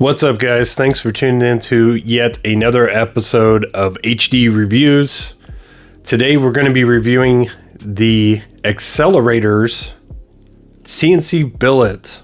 What's up, guys? Thanks for tuning in to yet another episode of HD Reviews. Today we're going to be reviewing the Acsellorators CNC billet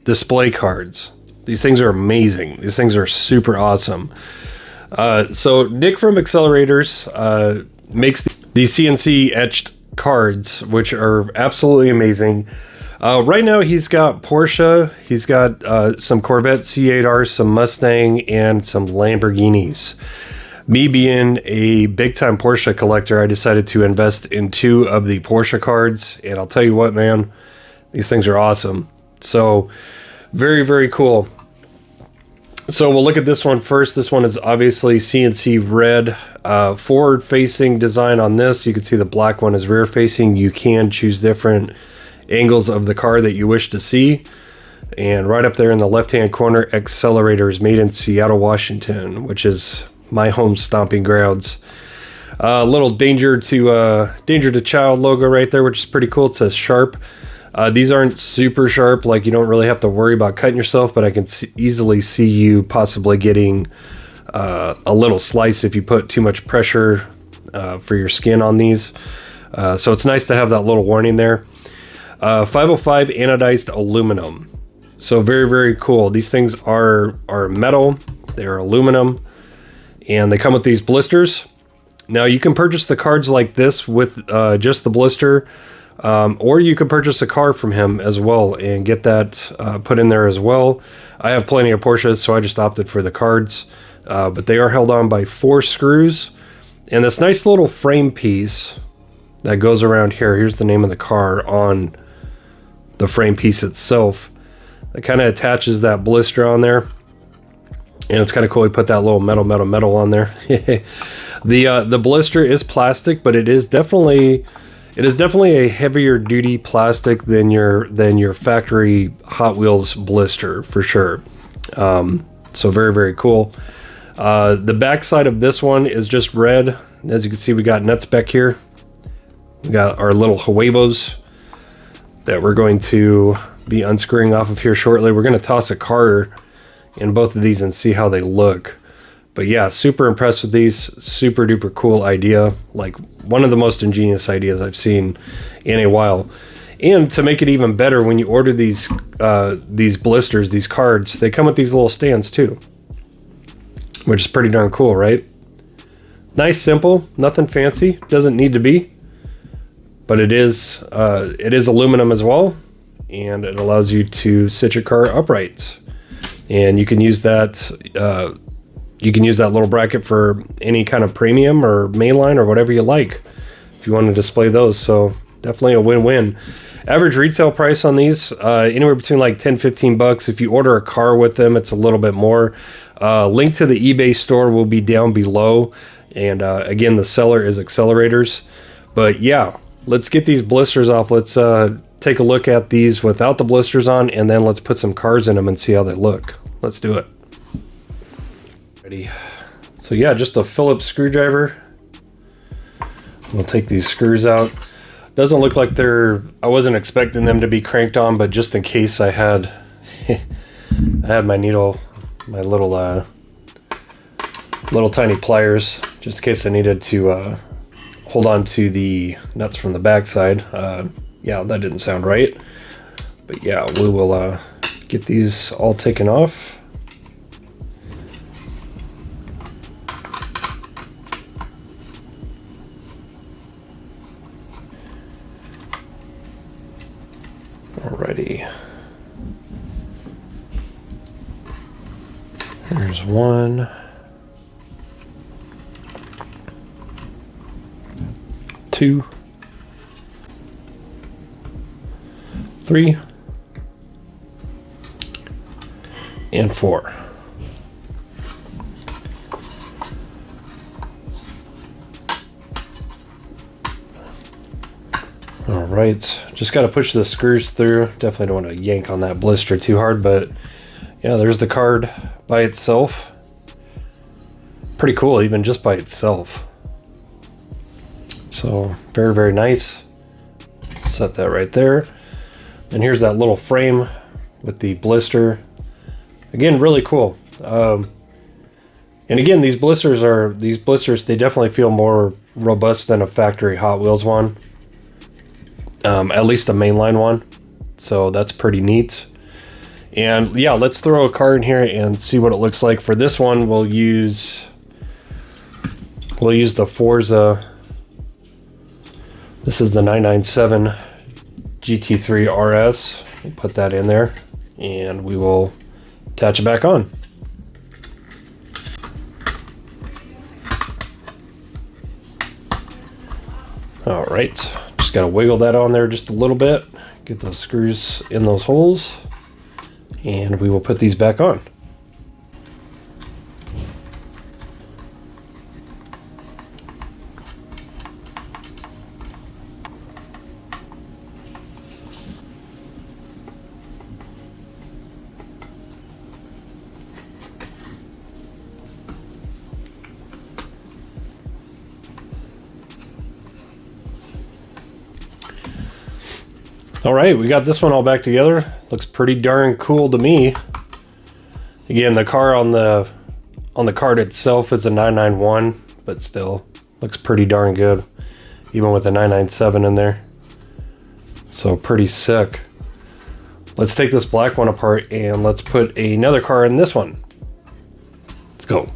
display cards. These things are amazing. These things are super awesome. So Nick from Acsellorators makes these CNC etched cards, which are absolutely amazing. Right now he's got Porsche, he's got some Corvette C8Rs, some Mustang, and some Lamborghinis. Me being a big-time Porsche collector, I decided to invest in 2 of the Porsche cards, and I'll tell you what, man, these things are awesome. So, very, very cool. So we'll look at this one first. This one is obviously CNC red, forward-facing design on this. You can see the black one is rear-facing. You can choose different angles of the car that you wish to see. And right up there in the left-hand corner, Acsellorators, made in Seattle, Washington, which is my home stomping grounds. A little danger to child logo right there, which is pretty cool. It says sharp. These aren't super sharp, like you don't really have to worry about cutting yourself, but I can easily see you possibly getting a little slice if you put too much pressure for your skin on these. So it's nice to have that little warning there. 505 anodized aluminum. So very, very cool. These things are metal, they're aluminum, and they come with these blisters. Now you can purchase the cards like this with just the blister, or you can purchase a car from him as well and get that put in there as well. I have plenty of Porsches, so I just opted for the cards, but they are held on by 4 screws, and this nice little frame piece that goes around here. Here's the name of the car on the frame piece itself. It kind of attaches that blister on there, and it's kind of cool. We put that little metal on there. The blister is plastic, but it is definitely a heavier duty plastic than your factory Hot Wheels blister for sure. So very, very cool. The back side of this one is just red. As you can see, we got nuts back here. We got our little huevos that we're going to be unscrewing off of here shortly. We're going to toss a car in both of these and see how they look. But yeah, super impressed with these. Super duper cool idea. Like one of the most ingenious ideas I've seen in a while. And to make it even better, when you order these blisters, these cards, they come with these little stands too, which is pretty darn cool, right? Nice, simple, nothing fancy. Doesn't need to be. But it is aluminum as well, and it allows you to sit your car upright. And you can use that little bracket for any kind of premium or mainline or whatever you like if you want to display those. So definitely a win-win. Average retail price on these anywhere between like $10-15. If you order a car with them, it's a little bit more. Link to the eBay store will be down below, and again, the seller is Acsellorators. But yeah, let's get these blisters off. Let's take a look at these without the blisters on, and then let's put some cards in them and see how they look. Let's do it. Ready. So yeah, just a Phillips screwdriver. We'll take these screws out. Doesn't look like I wasn't expecting them to be cranked on, but just in case I had my needle, my little tiny pliers, just in case I needed to hold on to the nuts from the backside. Yeah, that didn't sound right. But yeah, we will get these all taken off. Alrighty. Here's one. 2, 3, and 4. All right, just got to push the screws through. Definitely don't want to yank on that blister too hard, but yeah, there's the card by itself. Pretty cool, even just by itself. So very, very nice. Set that right there. And here's that little frame with the blister. again, really cool. And again, these blisters, they definitely feel more robust than a factory Hot Wheels one. At least a mainline one. So that's pretty neat. And yeah, let's throw a car in here and see what it looks like. For this one, we'll use the Forza. This is the 997 GT3 RS. We'll put that in there and we will attach it back on. All right, just gotta wiggle that on there just a little bit, get those screws in those holes, and we will put these back on. All right, we got this one all back together. Looks pretty darn cool to me. Again, the car on the card itself is a 991, but still looks pretty darn good, even with a 997 in there. So pretty sick. Let's take this black one apart and let's put another car in this one. Let's go.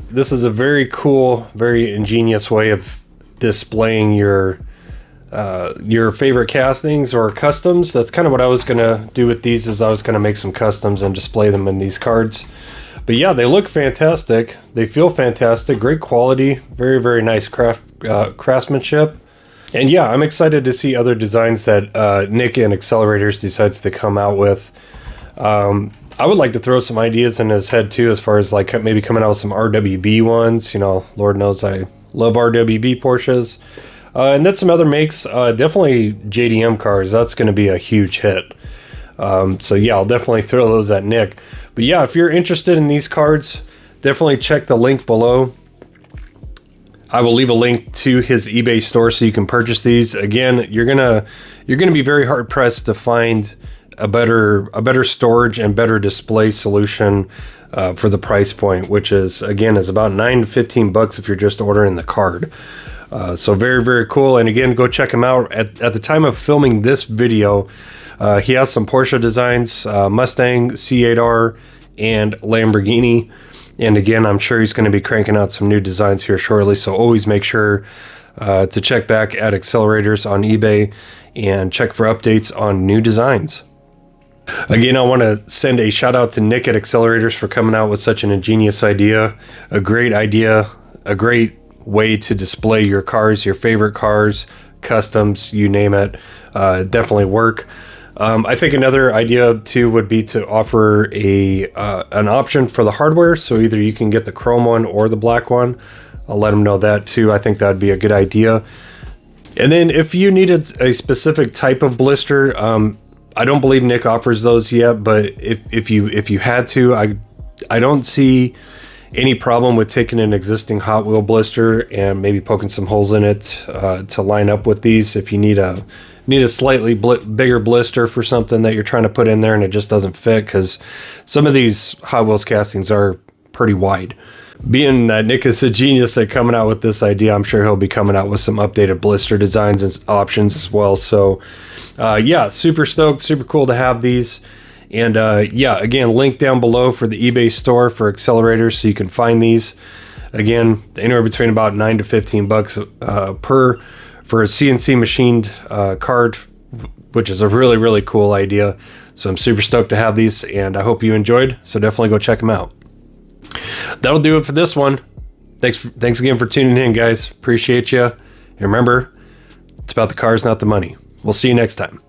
This is a very cool, very ingenious way of displaying your favorite castings or customs. That's kind of what I was gonna do with these, is I was gonna make some customs and display them in these cards. But yeah, they look fantastic. They feel fantastic. Great quality. Very, very nice craftsmanship. And yeah, I'm excited to see other designs that Nick and Acsellorators decides to come out with. I would like to throw some ideas in his head too, as far as like maybe coming out with some RWB ones. You know, Lord knows I love RWB Porsches. And then some other makes, definitely JDM cars. That's going to be a huge hit. So yeah, I'll definitely throw those at Nick. But yeah, if you're interested in these cards, definitely check the link below. I will leave a link to his eBay store so you can purchase these. Again, you're gonna be very hard pressed to find a better storage and better display solution for the price point, which is about $9 to $15 if you're just ordering the card. So very, very cool. And again, go check him out. At the time of filming this video, he has some Porsche designs, Mustang, C8R, and Lamborghini. And again, I'm sure he's going to be cranking out some new designs here shortly. So always make sure to check back at Acsellorators on eBay and check for updates on new designs. Again, I want to send a shout out to Nick at Acsellorators for coming out with such an ingenious idea, a great way to display your cars, your favorite cars, customs, you name it. Definitely work. I think another idea too would be to offer an option for the hardware. So either you can get the chrome one or the black one. I'll let him know that too. I think that'd be a good idea. And then if you needed a specific type of blister, I don't believe Nick offers those yet, but if you had to, I don't see any problem with taking an existing Hot Wheel blister and maybe poking some holes in it to line up with these. If you need a slightly bigger blister for something that you're trying to put in there and it just doesn't fit, because some of these Hot Wheels castings are pretty wide. Being that Nick is a genius at coming out with this idea, I'm sure he'll be coming out with some updated blister designs and options as well. So yeah, super stoked, super cool to have these. And yeah, again, link down below for the eBay store for accelerators, so you can find these. Again, anywhere between about $9 to $15 for a CNC machined card, which is a really, really cool idea. So I'm super stoked to have these, and I hope you enjoyed. So definitely go check them out. That'll do it for this one. Thanks again for tuning in, guys. Appreciate you. And remember, it's about the cars, not the money. We'll see you next time.